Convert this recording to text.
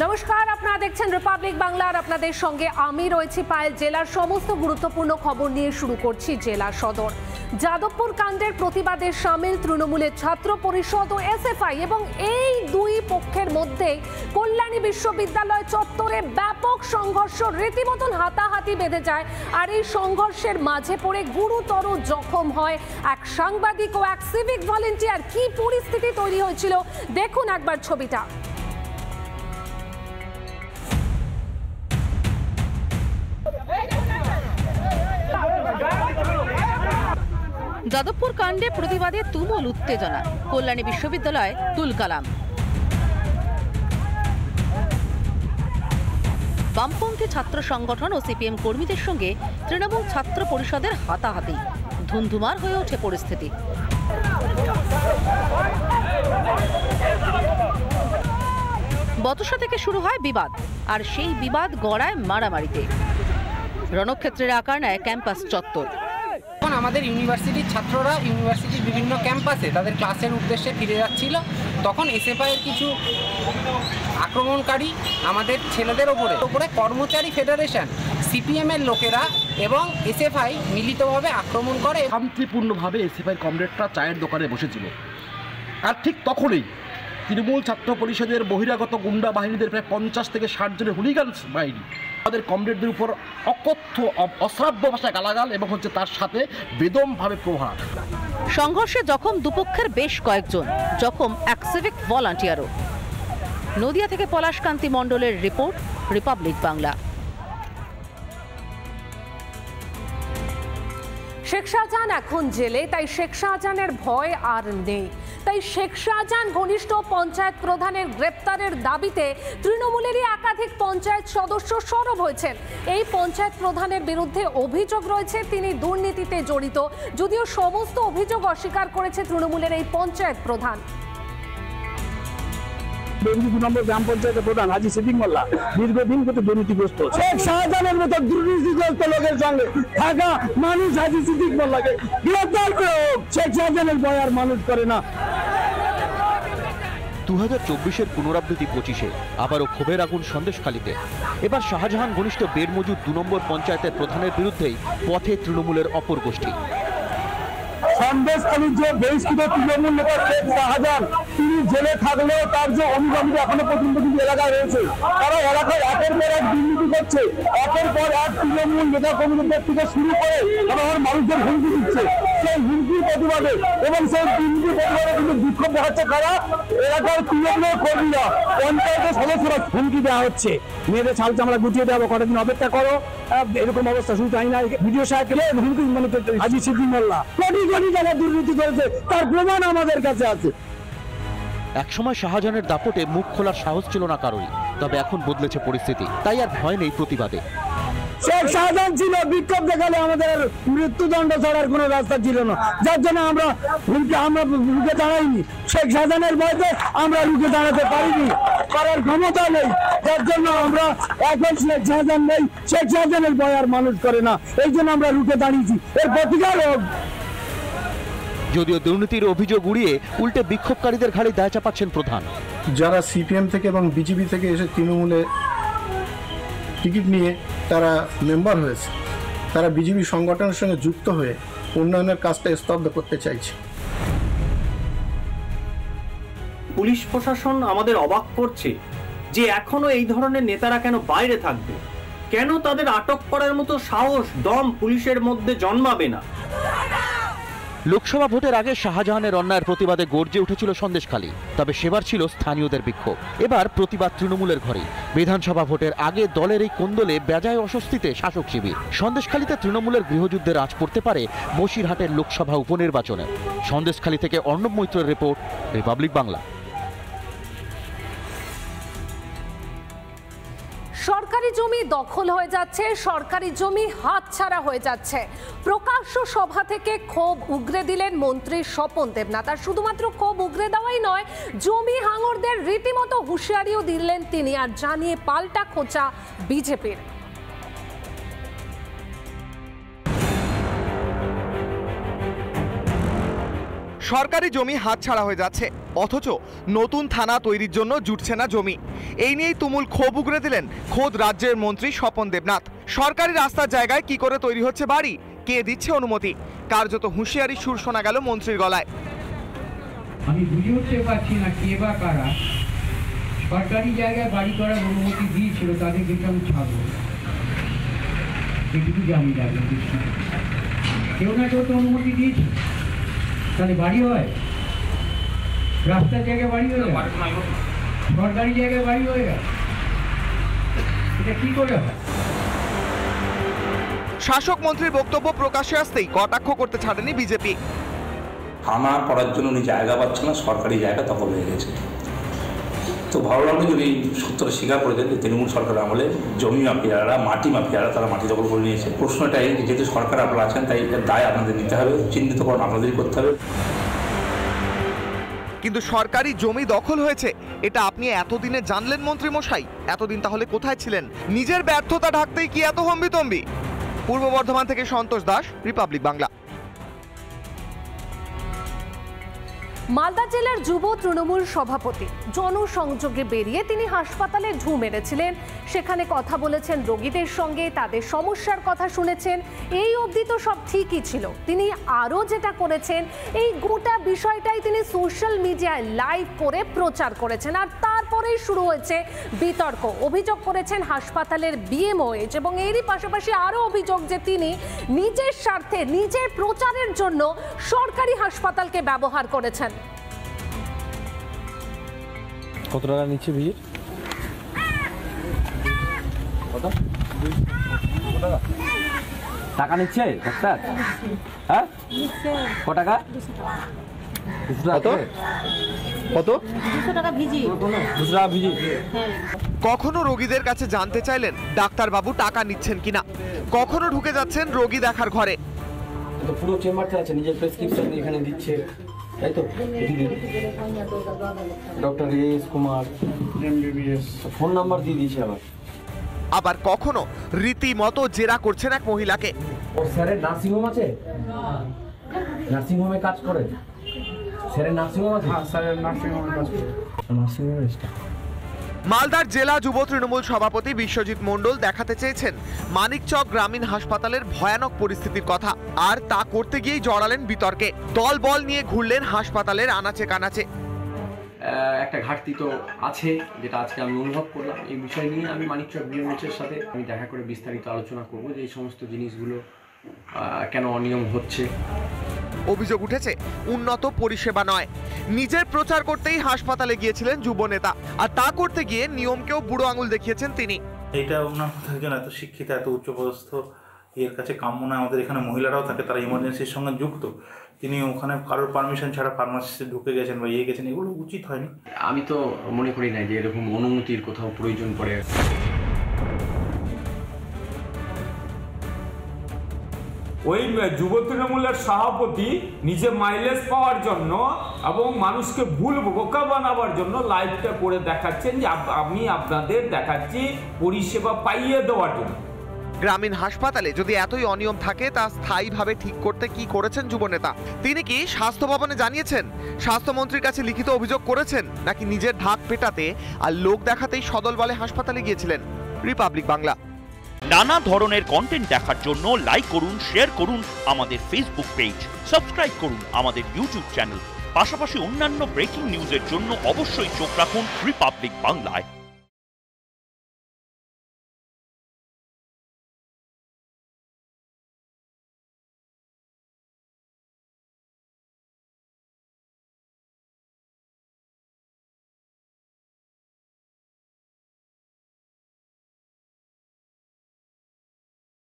নমস্কার, আপনারা দেখছেন রিপাবলিক বাংলা আর আপনাদের সঙ্গে আমি রয়েছি পায়েল। জেলার সমস্ত গুরুত্বপূর্ণ খবর নিয়ে শুরু করছি জেলা সদর। যাদবপুর কাণ্ডের প্রতিবাদে সামিল তৃণমূলের ছাত্র পরিষদ ও এসএফআই এবং এই দুই পক্ষের মধ্যে কল্যাণী বিশ্ববিদ্যালয় চত্বরে ব্যাপক সংঘর্ষ, রীতিমতন হাতাহাতি বেঁধে যায়। আর এই সংঘর্ষের মাঝে পড়ে গুরুতর জখম হয় এক সাংবাদিক ও এক সিভিক ভলেন্টিয়ার। কি পরিস্থিতি তৈরি হয়েছিল দেখুন একবার ছবিটা। যাদবপুর কাণ্ডে প্রতিবাদে তুমুল উত্তেজনা, কল্যাণী বিশ্ববিদ্যালয় তুলকালাম। বামপন্থী ছাত্র সংগঠন ও সিপিএম কর্মীদের সঙ্গে তৃণমূল ছাত্র পরিষদের হাতাহাতি, ধুন্ধুমার হয়ে ওঠে পরিস্থিতি। বচসা থেকে শুরু হয় বিবাদ, আর সেই বিবাদ গড়ায় মারামারিতে। রণক্ষেত্রের আকার নেয় ক্যাম্পাস চত্বর। আমাদের ইউনিভার্সিটির ছাত্ররা ইউনিভার্সিটির বিভিন্ন ক্যাম্পাসে তাদের ক্লাসের উদ্দেশ্যে ফিরে যাচ্ছিল, তখন এসএফআইয়ের কিছু আক্রমণকারী আমাদের ছেলেদের ওপরে কর্মচারী ফেডারেশন, সিপিএমের লোকেরা এবং এসএফআই মিলিতভাবে আক্রমণ করে। শান্তিপূর্ণভাবে এসএফআই কমরেডরা চায়ের দোকানে বসেছিল, আর ঠিক তখনই তৃণমূল ছাত্র পরিষদের বহিরাগত গুন্ডা বাহিনীদের প্রায় 50 থেকে 60 জনের হুলিগানস বাহিনী তাদের কমরেডদের উপর অকথ্য অশ্রাব্য ভাষায় গালাগাল এবং তার সাথে বেদমভাবে প্রহার। সংঘর্ষে জখম দুপক্ষের বেশ কয়েকজন, জখম এক সিভিক ভলান্টিয়ারও। নদিয়া থেকে পলাশকান্তি মণ্ডলের রিপোর্ট, রিপাবলিক বাংলা। শেখ শাহজাহান এখন জেলে, তাই শেখ শাহজাহানের ভয় আর নেই। তাই শেখ শাহজাহান ঘনিষ্ঠ পঞ্চায়েত প্রধানের গ্রেপ্তারের দাবিতে তৃণমূলেরই একাধিক পঞ্চায়েত সদস্য সরব হয়েছেন। এই পঞ্চায়েত প্রধানের বিরুদ্ধে অভিযোগ রয়েছে তিনি দুর্নীতিতে জড়িত, যদিও সমস্ত অভিযোগ অস্বীকার করেছে তৃণমূলের এই পঞ্চায়েত প্রধান। গ্রাম পঞ্চায়েতের প্রধান হাজি সিদ্দিক মোল্লা দীর্ঘদিন থেকে দুর্নীতিগ্রস্ত। শেখ শাহজাহানের মতো দুর্নীতিগ্রস্ত লোকের সঙ্গে থাকা মানুষ হাজি সিদ্দিক মোল্লাকে গ্রেফতার করে হোক। শেখ শাহজাহানের ভয় আর মানুষ করে না। 2024-এর পুনরাবৃত্তি 25-এ আবারও ক্ষোভের আগুন সন্দেশখালীতে। এবার শাহজাহান ঘনিষ্ঠ বেড়মজুর 2 নম্বর পঞ্চায়েতের প্রধানের বিরুদ্ধেই পথে তৃণমূলের অপর গোষ্ঠী। সন্দেশখালীর যে বহিষ্কৃত তৃণমূল নেতা শেখ শাহজাহান, তিনি জেলে থাকলেও তার যে অনুগামীরা এখনো পর্যন্ত কিন্তু এলাকায় রয়েছে, তারা এলাকায় একের পর এক দুর্নীতি করছে, একের পর এক তৃণমূল নেতা কর্মীদের থেকে শুরু করে সাধারণ মানুষদের হুমকি দিচ্ছে। সেই হুমকির প্রতিবাদে এবং সেই দুর্নীতির প্রতিবাদে কিন্তু বিক্ষোভ দেখাচ্ছে কারা? এলাকার তৃণমূলের কর্মীরা, পঞ্চায়েতের সদস্যরা হুমকি দেওয়া হচ্ছে, মেয়েদের ছাল চামড়া গুটিয়ে দেওয়া, কটা দিন অপেক্ষা করো, এরকম অবস্থা। শুধু তাই না, ভিডিও সাহেবকে হুমকি মানে হাজি সিদ্দিক মোল্লা কোটি কোটি টাকা দুর্নীতি করেছে, তার প্রমাণ আমাদের কাছে আছে। একসময় শাহজাহানের দাপটে মুখ খোলার সাহস ছিল না কারোরই, তবে এখন বদলেছে পরিস্থিতি, তাই আর ভয় নেই প্রতিবাদে। শেখ শাহজাহান ছিল বিক্ষোভ দেখালে আমাদের মৃত্যুদণ্ড ছাড়ার কোনো রাস্তা ছিল না, যার জন্য আমরা রুখে দাঁড়াইনি। শেখ শাহজাহানের ভয়তে আমরা রুখে দাঁড়াতে পারিনি, করার ক্ষমতা নেই, যার জন্য আমরা এখন শেখ শাহজাহান নেই, শেখ শাহজাহানের ভয় আর মানুষ করে না, এই জন্য আমরা রুখে দাঁড়িয়েছি। এর প্রতিকার হোক। যদিও দুর্নীতির অভিযোগ উড়িয়ে উল্টে বিক্ষোভকারীদের ঘাড়ে দায় চাপাচ্ছেন প্রধান। যারা সিপিএম থেকে এবং বিজেপি থেকে এসে তৃণমূলে টিকিট নিয়ে তারা মেম্বার হয়েছে, তারা বিজেপি সংগঠনের সঙ্গে যুক্ত হয়ে উন্নয়নের কাজটা স্তব্ধ করতে চাইছে। পুলিশ প্রশাসন আমাদের অবাক করছে যে এখনো এই ধরনের নেতারা কেন বাইরে থাকবে, কেন তাদের আটক করার মতো সাহস, দম পুলিশের মধ্যে জন্মাবে না। লোকসভা ভোটের আগে শাহজাহানের অন্যায়ের প্রতিবাদে গর্জে উঠেছিল সন্দেশখালী, তবে সেবার ছিল স্থানীয়দের বিক্ষোভ। এবার প্রতিবাদ তৃণমূলের ঘরে। বিধানসভা ভোটের আগে দলের এই কোন্দলে বেজায় অস্বস্তিতে শাসক শিবির। সন্দেশখালীতে তৃণমূলের গৃহযুদ্ধের আঁচ পড়তে পারে বসিরহাটের লোকসভা উপনির্বাচনে। সন্দেশখালী থেকে অর্ণব মৈত্রের রিপোর্ট, রিপাবলিক বাংলা। সরকারি জমি দখল হয়ে যাচ্ছে, সরকারি জমি হাতছাড়া হয়ে যাচ্ছে। প্রকাশ্য সভা থেকে ক্ষোভ উগরে দিলেন মন্ত্রী স্বপন দেবনাথ। আর শুধুমাত্র ক্ষোভ উগরে দেওয়াই নয়, জমি হাঙরদের রীতিমতো হুঁশিয়ারিও দিলেন তিনি, আর জানিয়ে পাল্টা খোঁচা বিজেপির। সরকারি জমি হাতছাড়া হয়ে যাচ্ছে, অথচ নতুন থানা তৈরির জন্য জুটছে না জমি। এই নিয়েই তুমুল ক্ষোভ উগরে দিলেন খোদ রাজ্যের মন্ত্রী স্বপন দেবনাথ। সরকারি রাস্তার জায়গায় কি করে তৈরি হচ্ছে বাড়ি, কে দিচ্ছে অনুমতি, কার্যত হুঁশিয়ারি সুর শোনা গেল মন্ত্রীর গলায়। আমি বুঝে উঠতে পারছি না কে বা কারা সরকারি জায়গায় বাড়ি করার অনুমতি দিয়েছিল, তাদের কিন্তু আমি ছাড়ব, এটুকু জানি না। কেউ না কেউ তো অনুমতি দিয়েছে, তাহলে বাড়ি হয়, রাস্তার জায়গায় বাড়ি হয়ে গেল, সরকারি জায়গায় বাড়ি হয়ে গেল, এটা কি করে হয়? শাসক মন্ত্রীর বক্তব্য প্রকাশ্যে আসতেই কটাক্ষ করতে ছাড়েনি বিজেপি। থানা করার জন্য উনি জায়গা পাচ্ছে না, সরকারি জায়গা দখল হয়ে গেছে। তো ভালো লাগলো যদি সত্যটা স্বীকার করে দেন যে তৃণমূল সরকার আমলে জমি মাফিয়ারা, মাটি মাফিয়ারা তারা মাটি দখল করে নিয়েছে। প্রশ্নটাই যেহেতু সরকার আপনারা আছেন, তাই এর দায় আপনাদের নিতে হবে, চিহ্নিতকরণ আপনাদেরই করতে হবে। কিন্তু সরকারি জমি দখল হয়েছে এটা আপনি এতদিনে জানলেন মন্ত্রী মশাই? এতদিন তাহলে কোথায় ছিলেন? নিজের ব্যর্থতা ঢাকতেই কি এত হম্বিতম্বি? পূর্ব বর্ধমান থেকে সন্তোষ দাস, রিপাবলিক বাংলা। মালদা জেলার যুব তৃণমূল সভাপতি জনসংযোগে বেরিয়ে তিনি হাসপাতালে ঢু মেরেছিলেন, সেখানে কথা বলেছেন রোগীদের সঙ্গে, তাদের সমস্যার কথা শুনেছেন। এই অবধি তো সব ঠিকই ছিল। তিনি আরও যেটা করেছেন, এই গোটা বিষয়টাই তিনি সোশ্যাল মিডিয়ায় লাইভ করে প্রচার করেছেন, আর তারপরেই শুরু হয়েছে বিতর্ক। অভিযোগ করেছেন হাসপাতালের বিএমওএইচ, এবং এরই পাশাপাশি আরও অভিযোগ যে তিনি নিজের স্বার্থে, নিজের প্রচারের জন্য সরকারি হাসপাতালকে ব্যবহার করেছেন। কত টাকা নিচ্ছে ভিড়? কত টাকা নিচ্ছে ডাক্তার? হ্যাঁ, কত টাকা? কত কত? 200 টাকা ভিজি। 200 টাকা ভিজি। কখনো রোগীদের কাছে জানতে চাইলেন ডাক্তারবাবু টাকা নিচ্ছেন কিনা, কখনো ঢুকে যাচ্ছেন রোগী দেখার ঘরে। পুরো চেম্বারটা আছে, নিজের প্রেসক্রিপশন এখানে দিচ্ছে, তাই তো? Doctor S Kumar MBBS phone number দিয়ে দিয়েছে। আবার কখনো রীতিমতো জেরা করছেন এক মহিলাকে। ওর স্যারের নার্সিংহোম আছে, নার্সিংহোমে কাজ করেন? স্যারের নার্সিংহোম আছে? হ্যাঁ, স্যারের নার্সিংহোমে কাজ করেন। নার্সিংহোমে স্টাফ। মালদার জেলা যুব তৃণমূল সভাপতি বিশ্বজিৎ মণ্ডল দেখাতে চেয়েছেন মানিকচক গ্রামীণ হাসপাতালের ভয়ানক পরিস্থিতির কথা, আর তা করতে গিয়েই জড়ালেন বিতর্কে। দল বল নিয়ে ঘুরলেন হাসপাতালের আনাচে কানাচে। একটা ঘাটতি তো আছে, যেটা আজকে আমি অনুভব করলাম। এই বিষয় নিয়ে আমি মানিকচক বিএমএইচের সাথে আমি দেখা করে বিস্তারিত আলোচনা করব যে এই সমস্ত জিনিসগুলো কেন অনিয়ম হচ্ছে। অভিযোগ উঠেছে উন্নত পরিষেবা নয়, নিজের প্রচার করতেই হাসপাতালে গিয়েছিলেন যুব নেতা, আর তা করতে গিয়ে নিয়মকেও বুড়ো আঙুল দেখিয়েছেন তিনি। এটা ওনার একজন এত শিক্ষিত, এত উচ্চপদস্থ এর কাছে কাম্য নয়। আমাদের এখানে মহিলারাও থাকে, তারা ইমার্জেন্সির সঙ্গে যুক্ত। তিনি ওখানে কারোর পারমিশন ছাড়া ফার্মাসিতে ঢুকে গেছেন বা গেছেন, এগুলো উচিত হয়নি। আমি তো মনে করি না যে এরকম অনুমতির কোথাও প্রয়োজন পড়ে। ওই যুব তৃণমূলের সভাপতি নিজে মাইলেজ পাওয়ার জন্য এবং মানুষকে ভুল বোকা বানাবার জন্য লাইভটা করে দেখাচ্ছেন যে আমি আপনাদের দেখাচ্ছি পরিষেবা পাইয়ে দেওয়ার জন্য। গ্রামীণ হাসপাতালে যদি এতই অনিয়ম থাকে, তা স্থায়ীভাবে ঠিক করতে কি করেছেন যুবনেতা? তিনি কি স্বাস্থ্য ভবনে জানিয়েছেন, স্বাস্থ্যমন্ত্রীর কাছে লিখিত অভিযোগ করেছেন, নাকি নিজের ঢাক পেটাতে আর লোক দেখাতেই সদল বলে হাসপাতালে গিয়েছিলেন? রিপাবলিক বাংলা। নানা ধরনের কন্টেন্ট দেখার জন্য লাইক করুন, শেয়ার করুন আমাদের ফেসবুক পেজ, সাবস্ক্রাইব করুন আমাদের ইউটিউব চ্যানেল। পাশাপাশি অন্যান্য ব্রেকিং নিউজের জন্য অবশ্যই চোখ রাখুন রিপাবলিক বাংলায়।